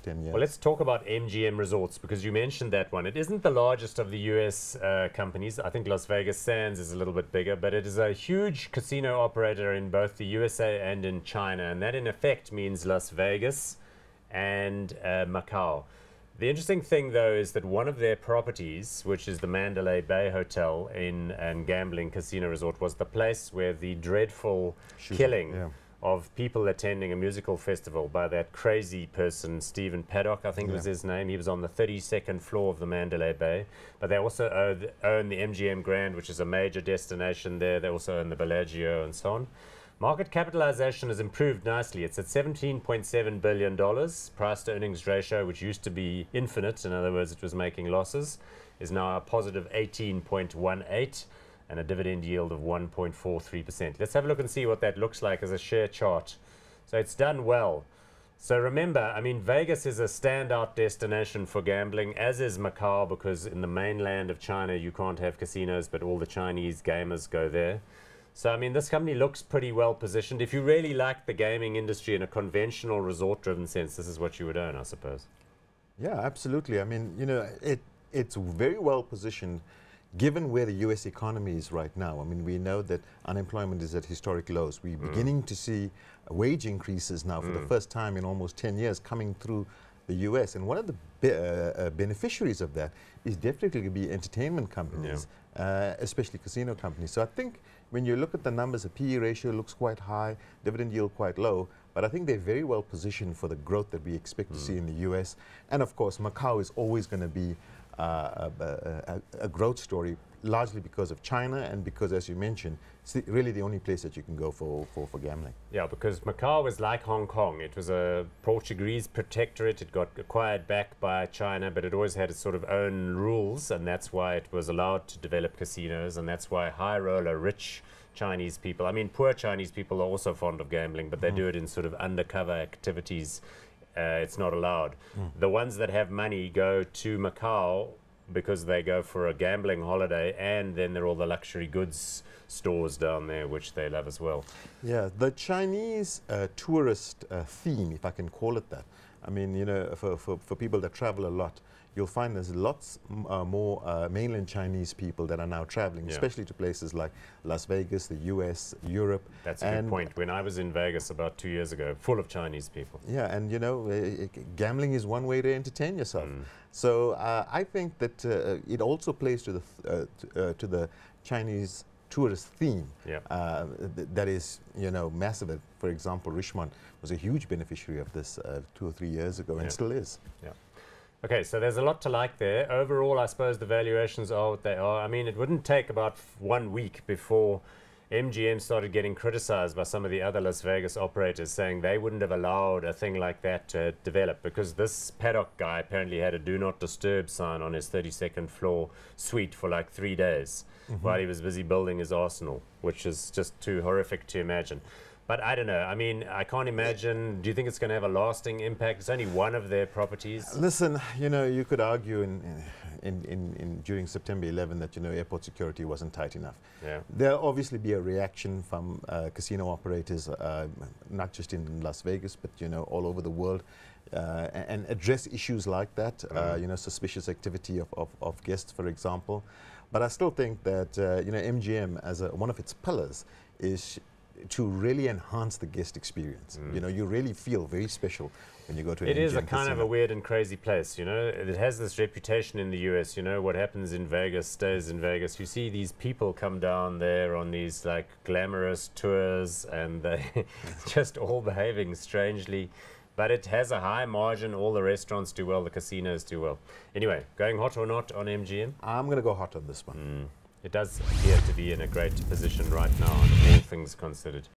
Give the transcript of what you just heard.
10 years. Well, let's talk about MGM Resorts, because you mentioned that one. It isn't the largest of the US companies. I think Las Vegas Sands is a little bit bigger, but it is a huge casino operator in both the USA and in China, and that in effect means Las Vegas and Macau. The interesting thing, though, is that one of their properties, which is the Mandalay Bay Hotel and gambling casino resort, was the place where the dreadful killing of people attending a musical festival by that crazy person, Stephen Paddock, I think was his name. He was on the 32nd floor of the Mandalay Bay. But they also own the MGM Grand, which is a major destination there. They also own the Bellagio and so on. Market capitalization has improved nicely. It's at $17.7 billion. Price to earnings ratio, which used to be infinite, in other words, it was making losses, is now a positive 18.18, and a dividend yield of 1.43%. Let's have a look and see what that looks like as a share chart. So it's done well. So remember, I mean, Vegas is a standout destination for gambling, as is Macau, because in the mainland of China you can't have casinos, but all the Chinese gamers go there. So, I mean, this company looks pretty well positioned. If you really like the gaming industry in a conventional resort-driven sense, this is what you would own, I suppose. Yeah, absolutely. I mean, you know, it's very well positioned given where the U.S. economy is right now. I mean, we know that unemployment is at historic lows. We're beginning to see wage increases now for the first time in almost 10 years coming through the U.S. And one of the beneficiaries of that is definitely going to be entertainment companies, especially casino companies. So I think when you look at the numbers, the PE ratio looks quite high, dividend yield quite low, but I think they're very well positioned for the growth that we expect to see in the U.S. And of course, Macau is always going to be a growth story, largely because of China and because, as you mentioned, it's really the only place that you can go for gambling. Yeah, because Macau was like Hong Kong. It was a Portuguese protectorate. It got acquired back by China, but it always had its sort of own rules, and that's why it was allowed to develop casinos, and that's why high roller, rich Chinese people, I mean, poor Chinese people are also fond of gambling, but they do it in sort of undercover activities. It's not allowed. The ones that have money go to Macau because they go for a gambling holiday, and then there are all the luxury goods stores down there, which they love as well. Yeah, the Chinese tourist theme, if I can call it that. I mean, you know, for people that travel a lot, you'll find there's lots more mainland Chinese people that are now traveling, especially to places like Las Vegas, the US, Europe. That's a good point. When I was in Vegas about 2 years ago, full of Chinese people. Yeah, and you know, gambling is one way to entertain yourself. So I think that it also plays to the Chinese tourist theme that is, you know, massive. For example, Richmond was a huge beneficiary of this 2 or 3 years ago, and still is. Yeah. Okay, so there's a lot to like there. Overall, I suppose the valuations are what they are. I mean, it wouldn't take about 1 week before MGM started getting criticized by some of the other Las Vegas operators, saying they wouldn't have allowed a thing like that to develop, because this Paddock guy apparently had a do not disturb sign on his 32nd floor suite for like 3 days while he was busy building his arsenal, which is just too horrific to imagine. But I don't know. I mean, I can't imagine. Do you think it's going to have a lasting impact? It's only one of their properties. Listen, you know, you could argue during September 11 that, you know, airport security wasn't tight enough. Yeah. There'll obviously be a reaction from casino operators, not just in Las Vegas, but, you know, all over the world, and address issues like that, you know, suspicious activity of guests, for example. But I still think that, you know, MGM, as one of its pillars, is to really enhance the guest experience. You know, you really feel very special when you go to an MGM It is a kind casino. of a weird and crazy place, you know. It has this reputation in the US, you know, what happens in Vegas stays in Vegas. You see these people come down there on these like glamorous tours, and they just all behaving strangely. But it has a high margin. All the restaurants do well, the casinos do well. Anyway, going hot or not on MGM? I'm going to go hot on this one. It does appear to be in a great position right now, all things considered.